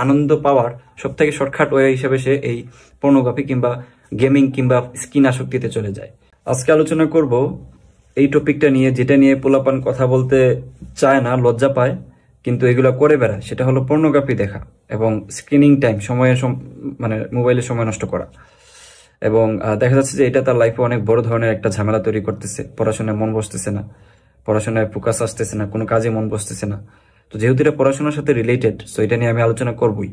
আনন্দ পাওয়ার সব থেকে shortcut way হিসেবে সে এই পর্নোগ্রাফি কিংবা গেমিং কিংবা স্কিন আসক্তিতে চলে যায়। আজকে আলোচনা করব এই টপিকটা নিয়ে, যেটা নিয়ে পোলাপান কথা বলতে চায় না, লজ্জা পায়, কিন্তু এগুলো করে বেড়ায়। সেটা হলো পর্নোগ্রাফি দেখা এবং স্ক্রিনিং টাইম, মানে মোবাইলে সময় নষ্ট করা। এবং দেখা যাচ্ছে যে এটা তার লাইফে অনেক বড় ধরনের একটা ঝামেলা তৈরি করতেছে। পড়াশোনায় মন বসতেছে না, পড়াশোনায় ফোকাস আসতেছে না, কোনো কাজে মন বসতেছে না। তো যেহেতু এটা পড়াশোনার সাথে রিলেটেড, সো এটা নিয়ে আমি আলোচনা করবই।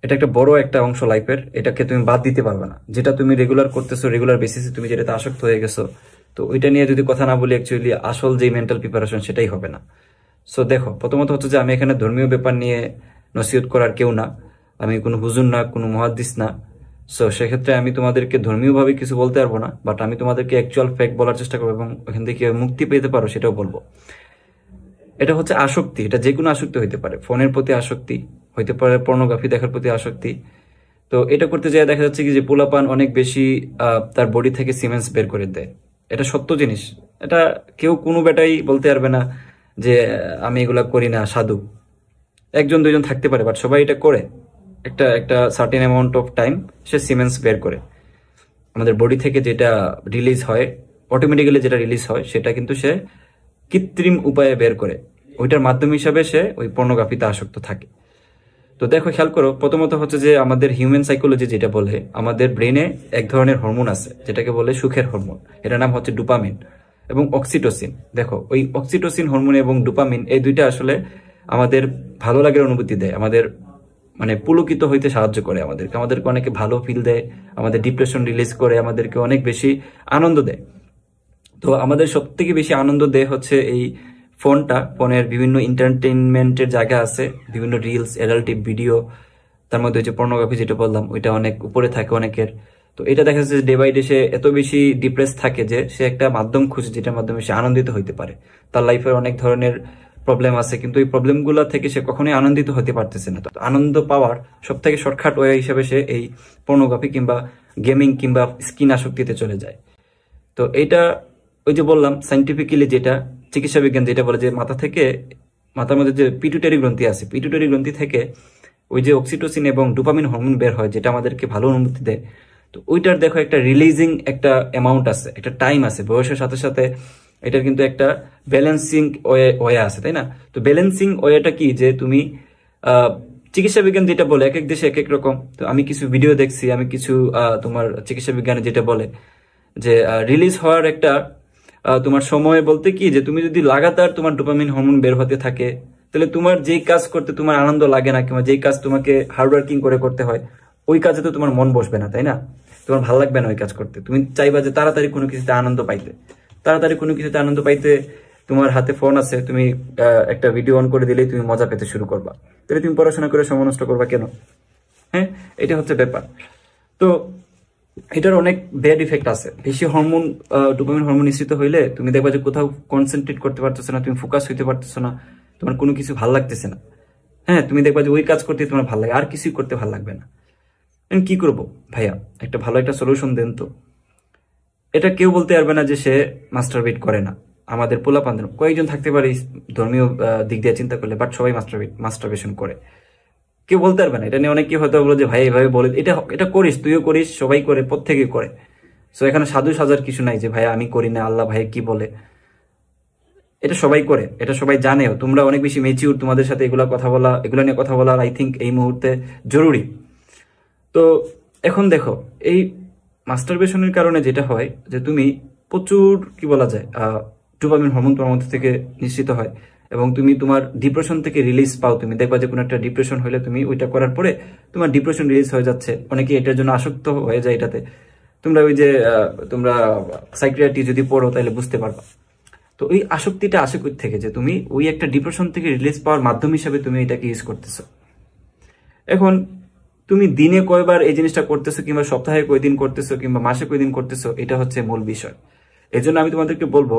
এটা একটা বড় একটা অংশ লাইফের, এটাকে তুমি বাদ দিতে পারবে না। যেটা তুমি রেগুলার করতেছো, রেগুলার বেসিসে তুমি যেটাতে আসক্ত হয়ে গেছো, তো ওইটা নিয়ে যদি কথা না বলি, অ্যাকচুয়ালি আসল যে মেন্টাল প্রিপারেশন সেটাই হবে না। সো দেখো, প্রথমত হচ্ছে যে আমি এখানে ধর্মীয় ব্যাপার নিয়ে নসিহত করার কেউ না, আমি কোনো হুজুর না, কোনো মুহাদ্দিস না। সো সেক্ষেত্রে আমি তোমাদেরকে ধর্মীয়ভাবে কিছু বলতে পারবো না, বাট আমি তোমাদেরকে অ্যাকচুয়াল ফ্যাক্ট বলার চেষ্টা করবো এবং ওখান থেকে মুক্তি পেতে পারো সেটাও বলবো। এটা হচ্ছে আসক্তি, এটা যে কোনো আসক্তি হইতে পারে। ফোনের প্রতি আসক্তি হইতে পারে, পর্নোগ্রাফি দেখার প্রতি আসক্তি। তো এটা করতে যেয়ে দেখা যাচ্ছে কি যে পোলাপান অনেক বেশি তার বডি থেকে সিমেন্স বের করে দেয়। এটা সত্য জিনিস, এটা কেউ কোনো বেটাই বলতে পারবে না যে আমি এগুলা করি না, সাধু। একজন দুইজন থাকতে পারে, বাট সবাই এটা করে। একটা একটা certain amount of time say siemens বের করে। আমাদের বডি থেকে যেটা রিলিজ হয়, অটোমেটিক্যালি যেটা রিলিজ হয়, সেটা কিন্তু সে কৃত্রিম উপায়ে বের করে। ওইটার মাধ্যম হিসাবে সে ওই পর্নোগ্রাফিতে আসক্ত থাকে। তো দেখো, খেয়াল করো, প্রথমত হচ্ছে যে আমাদের হিউম্যান সাইকোলজি যেটা বলে, আমাদের ব্রেনে এক ধরনের হরমোন আছে যেটাকে বলে সুখের হরমোন। এটার নাম হচ্ছে ডোপামিন এবং অক্সিটোসিন। দেখো, ওই অক্সিটোসিন হরমোন এবং ডোপামিন, এই দুইটা আসলে আমাদের ভালো লাগার অনুভূতি দেয়, আমাদের মানে পুলকিত হইতে সাহায্য করে, আমাদেরকে অনেকে ভালো ফিল দেয়, আমাদের ডিপ্রেশন রিলিজ করে, আমাদেরকে অনেক বেশি আনন্দ দেয়। তো আমাদের সব থেকে বেশি আনন্দ দেয় হচ্ছে এই ফোনের বিভিন্ন এন্টারটেইনমেন্টের জায়গা আছে, বিভিন্ন রিলস, অ্যাডাল্টিভ ভিডিও, তার মধ্যে হচ্ছে পর্নোগ্রাফি যেটা বললাম, ওইটা অনেক উপরে থাকে অনেকের। তো এটা দেখা যাচ্ছে ডে বাই ডে সে এত বেশি ডিপ্রেস থাকে যে সে একটা মাধ্যম খুঁজে যেটার মাধ্যমে সে আনন্দিত হইতে পারে। তার লাইফের অনেক ধরনের প্রবলেম আছে, কিন্তু এই প্রবলেমগুলো থেকে সে কখনোই আনন্দিত হতে পারতেছে না। তো আনন্দ পাওয়ার সব থেকে শর্টকাট ওয়ে হিসেবে সে এই পর্নোগ্রাফি কিংবা গেমিং কিংবা স্কিন আসক্তিতে চলে যায়। তো এইটা ওই যে বললাম, সাইন্টিফিক্যালি যেটা চিকিৎসা বিজ্ঞান যেটা বলে যে মাথার মধ্যে যে পিটুইটারি গ্রন্থি আছে, পিটুইটারি গ্রন্থি থেকে ওই যে অক্সিটোসিন এবং ডোপামিন হরমোন বের হয়, যেটা আমাদেরকে ভালো অনুভূতি দেয়। তো ওইটার দেখো একটা রিলিজিং একটা অ্যামাউন্ট আছে, একটা টাইম আছে। বয়সের সাথে সাথে এটার কিন্তু একটা ব্যালেন্সিং ওয়ে আছে, তাই না? তো ব্যালেন্সিং ওয়েটা কি, যে তুমি চিকিৎসা বিজ্ঞান যেটা বলে, এক এক দেশে এক এক রকম। তো আমি কিছু ভিডিও দেখছি, আমি কিছু তোমার চিকিৎসা বিজ্ঞানে যেটা বলে যে রিলিজ হওয়ার একটা তোমার সময় বলতে কি, যে তুমি যদি লাগাতার তোমার ডোপামিন হরমোন বের হতে থাকে, তাহলে তোমার যেই কাজ করতে তোমার আনন্দ লাগে না, কিংবা যেই কাজ তোমাকে হার্ডওয়ার্কিং করে করতে হয়, ওই কাজে তো তোমার মন বসবে না, তাই না? তোমার ভালো লাগবে না ওই কাজ করতে। তুমি চাইবা যে তাড়াতাড়ি কোনো কিছুতে আনন্দ পাইতে, তোমার হাতে ফোন আছে, তুমি একটা ভিডিও অন করে দিলেই তুমি মজা পেতে শুরু করবা। তাহলে তুমি পড়াশোনা করে সময় নষ্ট করবা কেন? হ্যাঁ, এটা হচ্ছে ব্যাপার। তো এটার অনেক ব্যাড ইফেক্ট আছে। বেশি ডোপামিন হরমোন নিঃসৃত হইলে তুমি দেখবা যে কোথাও কনসেন্ট্রেট করতে পারতেছো না, তুমি ফোকাস হইতে পারতেছো না, তোমার কোনো কিছু ভালো লাগতেছে না। হ্যাঁ, তুমি দেখবা যে ওই কাজ করতে তোমার ভালো লাগে, আর কিছুই করতে ভালো লাগবে না। কি করব ভাইয়া, একটা ভালো একটা সলিউশন দেন তো। এটা কেউ বলতে পারবে না যে সে মাস্টারবেট করে না। আমাদের পোলাপানদের কয়েকজন থাকতে পারে ধর্মীয় দিক দিয়ে চিন্তা করলে, বাট সবাই মাস্টারবেশন করে। কেউ বলতে পারবে না। এটা নিয়ে অনেকে হয়তো বলে যে ভাই এইভাবে বলে, এটা করিস, তুইও করিস, সবাই করে, প্রত্যেকে করে। সো এখানে সাধু সাজার কিছু নাই যে ভাই আমি করি না, আল্লাহ ভাই কি বলে। এটা সবাই করে, এটা সবাই জানেও। তোমরা অনেক বেশি মেচিউর, তোমাদের সাথে এগুলো নিয়ে কথা বলা আই থিঙ্ক এই মুহূর্তে জরুরি। তো এখন দেখো, এই মাস্টারবেশনের কারণে যেটা হয় যে তুমি প্রচুর কি বলা যায় ডোপামিন হরমোন তোমার মধ্যে থেকে নিঃসৃত হয়, এবং তুমি তোমার ডিপ্রেশন থেকে রিলিজ পাও। তুমি দেখবা যে কোনো একটা ডিপ্রেশন হলে তুমি ওইটা করার পরে তোমার ডিপ্রেশন রিলিজ হয়ে যাচ্ছে। অনেকে এটার জন্য আসক্ত হয়ে যায় এটাতে। তোমরা সাইকিয়াট্রি যদি পড়ো তাহলে বুঝতে পারবা। তো ওই আসক্তিটা আসে কই থেকে, যে তুমি ওই একটা ডিপ্রেশন থেকে রিলিজ পাওয়ার মাধ্যম হিসাবে তুমি এটাকে ইউজ করতেছো। এখন তুমি দিনে কয়বার এই জিনিসটা করতেছো, কিংবা সপ্তাহে কয়দিন করতেছো, কিংবা মাসে কয়দিন করতেছো, এটা হচ্ছে মূল বিষয়। এই জন্য আমি তোমাদেরকে বলবো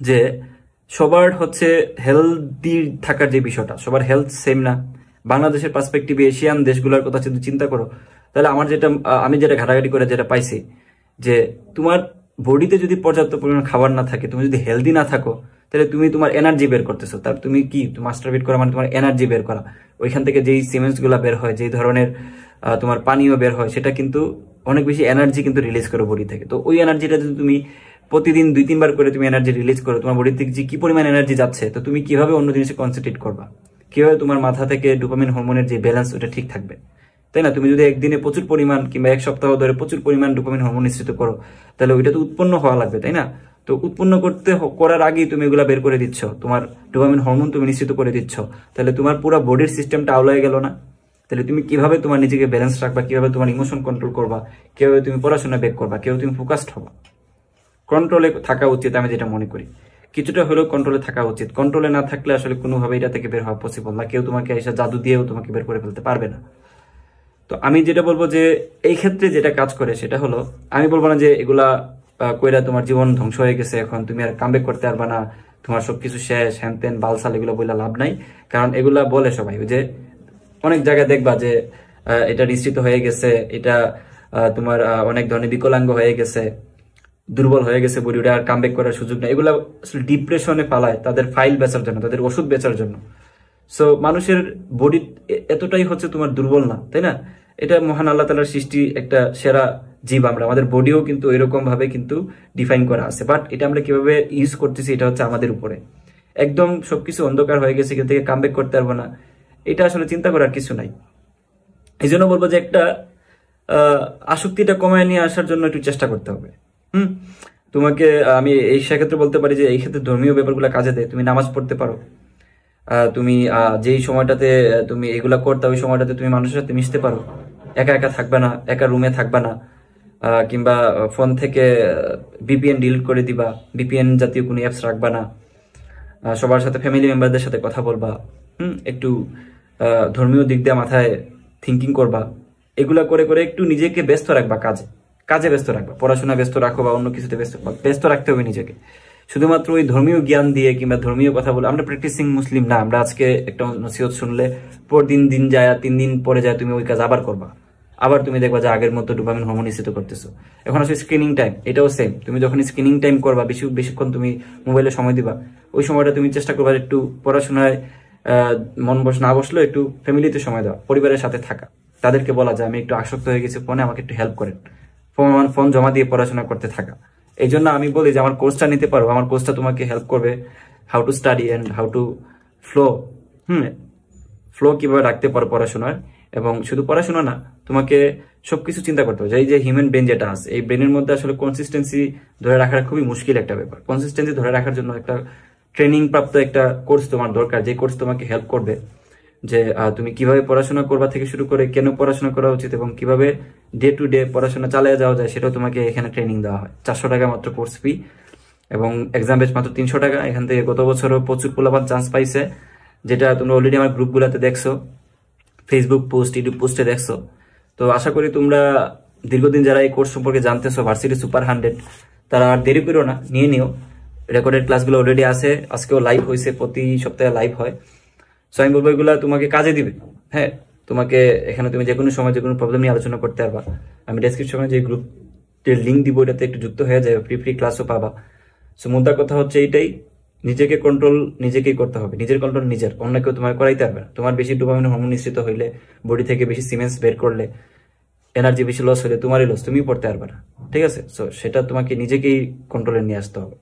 যে সবার হচ্ছে হেলদি থাকার যে বিষয়টা, সবার হেলথ সেম না। বাংলাদেশের পার্সপেক্টিভে এশিয়ান দেশগুলোর কথা যদি চিন্তা করো, তাহলে আমি যেটা ঘাটাঘাটি করে যেটা পাইছি, যে তোমার বডিতে যদি পর্যাপ্ত পরিমাণ খাবার না থাকে, তুমি যদি হেলদি না থাকো, তাহলে তুমি তোমার এনার্জি বের করতেছো। তার তুমি কি মাস্টারবেট করা মানে তোমার এনার্জি বের করা। ওইখান থেকে যেই সিমেন্টস গুলা বের হয়, যেই ধরনের তোমার পানীয় বের হয়, সেটা কিন্তু অনেক বেশি এনার্জি কিন্তু রিলিজ করে বডি থেকে। তো ওই এনার্জিটা যদি তুমি প্রতিদিন 2-3 বার করে তুমি এনার্জি রিলিজ করো, তোমার বডি থেকে যে কি পরিমাণ এনার্জি যাচ্ছে, তো তুমি কিভাবে অন্য জিনিসে কনসেন্ট্রেট করবা, কিভাবে তোমার মাথা থেকে ডোপামিন হরমোনের যে ব্যালেন্স ওটা ঠিক থাকবে, তাই না? তুমি যদি একদিনে প্রচুর পরিমাণ কিংবা এক সপ্তাহ ধরে প্রচুর পরিমাণ ডোপামিন হরমোন নিঃসৃত করো, তাহলে ওইটা তো উৎপন্ন হওয়া লাগবে, তাই না? তো উৎপন্ন করার আগেই তুমি এগুলা বের করে দিচ্ছ, তোমার ডোপামিন হরমোন তুমি নিশ্চিত করে দিচ্ছ, তাহলে তোমার পুরো বডির সিস্টেমটা আউলায় গেল না? তাহলে তুমি কিভাবে তোমার নিজেকে ব্যালেন্স রাখবা, কিভাবে তোমার ইমোশন কন্ট্রোল করবা, কিভাবে তুমি পড়াশোনা ব্যাক করবা, কিভাবে তুমি ফোকাসড হবা? কন্ট্রোলে থাকা উচিত, আমি যেটা মনে করি কিছুটা হলেও কন্ট্রোলে থাকা উচিত। কন্ট্রোলে না থাকলে আসলে কোনোভাবে এটা থেকে বের হওয়া পসিবল না। কেউ তোমাকে এসে জাদু দিয়েও তোমাকে বের করে ফেলতে পারবে না। তো আমি যেটা বলবো যে এই ক্ষেত্রে যেটা কাজ করে সেটা হলো, আমি বলবো না যে এগুলা কইরা তোমার জীবন ধ্বংস হয়ে গেছে, এখন তুমি আর কামব্যাক করতে পারবা না, তোমার সবকিছু শেষ, হ্যান বালসাল, এগুলো বইলা লাভ নাই। কারণ এগুলা বলে সবাই, যে অনেক জায়গায় দেখবা যে এটা নিশ্চিত হয়ে গেছে, এটা তোমার অনেক ধরনের বিকলাঙ্গ হয়ে গেছে, দুর্বল হয়ে গেছে বডি, ওটা আর কামব্যাক করার সুযোগ নেই। এগুলা আসলে ডিপ্রেশনে পালায় তাদের ফাইল বেচার জন্য, তাদের ওষুধ বেচার জন্য। সো মানুষের বডি এতটাই হচ্ছে তোমার দুর্বল না, তাই না? এটা মহান আল্লাহ তাআলার সৃষ্টি একটা সেরা জীব আমরা, আমাদের বডিও কিন্তু এরকম ভাবে কিন্তু ডিফাইন করা আছে। বাট এটা আমরা কিভাবে ইউজ করতেছি এটা হচ্ছে আমাদের উপরে। একদম সবকিছু অন্ধকার হয়ে গেছে, এখান থেকে কামব্যাক করতে পারবো না, এটা আসলে চিন্তা করার কিছু নাই। এই জন্য বলবো যে একটা আসক্তিটা কমায় নিয়ে আসার জন্য একটু চেষ্টা করতে হবে। হুম, তোমাকে আমি এই সেক্ষেত্রে বলতে পারি যে এই ক্ষেত্রে ধর্মীয় ব্যাপারগুলো কাজে দেয়। তুমি নামাজ পড়তে পারো, তুমি যেই সময়টাতে তুমি এগুলা করতে, ওই সময়টাতে তুমি মানুষের সাথে মিশতে পারো, একা একা থাকবে না, একা রুমে থাকবে না, কিংবা ফোন থেকে ভিপিএন ডিলিট করে দিবা, ভিপিএন জাতীয় কোনো অ্যাপস রাখবা না, সবার সাথে ফ্যামিলি মেম্বারদের সাথে কথা বলবা, একটু ধর্মীয় দিক দিয়ে মাথায় থিঙ্কিং করবা। এগুলা করে করে একটু নিজেকে ব্যস্ত রাখবা, কাজে ব্যস্ত রাখবা, পড়াশোনা ব্যস্ত রাখো বা অন্য কিছুতে ব্যস্ত রাখতে হবে নিজেকে। শুধুমাত্র ওই ধর্মীয় জ্ঞান দিয়ে কিংবা ধর্মীয় কথা বলে, আমরা প্র্যাকটিসিং মুসলিম না। আমরা আজকে একটা নসিহত শুনলে পর দিন যায়, 3 দিন পরে যায় তুমি ওই কাজ আবার করবা, আবার তুমি দেখবা যে আগের মতো ডোপামিন হরমোন নিঃসৃত করতেছো। এখন আসলে স্ক্রিনিং টাইম, এটাও সেম। তুমি যখন স্ক্রিনিং টাইম করবা, বেশিক্ষণ তুমি মোবাইলে সময় দিবা, ওই সময়টা তুমি চেষ্টা করবা একটু পড়াশোনায় মন না বসলেও একটু ফ্যামিলিতে সময় দেওয়া, পরিবারের সাথে থাকা, তাদেরকে বলা যায় আমি একটু আসক্ত হয়ে গেছি ফোনে, আমাকে একটু হেল্প করেন, ফোন জমা দিয়ে পড়াশোনা করতে থাকা। এই জন্য আমি বলি যে আমার কোর্সটা নিতে পারো, আমার কোর্সটা তোমাকে হেল্প করবে how to study and how to flow. Flow কিভাবে রাখতে পারো পড়াশোনার, এবং শুধু পড়াশোনা না, তোমাকে সবকিছু চিন্তা করতে হবে। এই যে হিউম্যান ব্রেন যেটা আছে, এই ব্রেনের মধ্যে আসলে কনসিস্টেন্সি ধরে রাখার খুবই মুশকিল একটা ব্যাপার। কনসিস্টেন্সি ধরে রাখার জন্য একটা ট্রেনিং প্রাপ্ত একটা কোর্স তোমার দরকার, যে কোর্স তোমাকে হেল্প করবে যে তুমি কিভাবে পড়াশোনা করবা থেকে শুরু করে কেন পড়াশোনা করা উচিত এবং কিভাবে ডে টু ডে পড়াশোনা চালিয়ে যাওয়া যায়, সেটাও তোমাকে এখানে ট্রেনিং দেওয়া হয়। 400 টাকা মাত্র কোর্স ফি, এবং এক্সাম বেস মাত্র 300 টাকা। এখান থেকে গত বছরও প্রচুর পোলাপান চান্স পাইছে, যেটা তোমরা অলরেডি আমার গ্রুপগুলোতে দেখছো, ফেসবুক পোস্ট, ইউটিউব পোস্টে দেখছো। তো আশা করি তোমরা দীর্ঘদিন যারা এই কোর্স সম্পর্কে জানতেছো, ভার্সিটি সুপার 100, তারা আর দেরি করো না, নিয়ে নিও। রেকর্ডেড ক্লাসগুলো অলরেডি আছে, আজকেও লাইভ হয়েছে, প্রতি সপ্তাহে লাইভ হয়। সো আমি বলবো এগুলা তোমাকে কাজে দিবে। হ্যাঁ, তোমাকে এখানে তুমি যে কোনো সময় যে কোনো প্রবলেম নিয়ে আলোচনা করতে পারবা। আমি ডেসক্রিপশনে যে গ্রুপের লিঙ্ক দিব, এটাতে একটু যুক্ত হয়ে যাবে, ফ্রি ক্লাসও পাবা। সো মুদ্রা কথা হচ্ছে এইটাই, নিজেকে কন্ট্রোল নিজেকেই করতে হবে, নিজের কন্ট্রোল নিজের, অন্য কেউ তোমার করাইতে পারবে না। তোমার বেশি ডোপামিন হরমোন নিঃসৃত হইলে, বডি থেকে বেশি সিমেন্টস বের করলে, এনার্জি বেশি লস হলে তোমারই লস, তুমিই পড়তে পারবে না। ঠিক আছে? সো সেটা তোমাকে নিজেকেই কন্ট্রোলে নিয়ে আসতে হবে।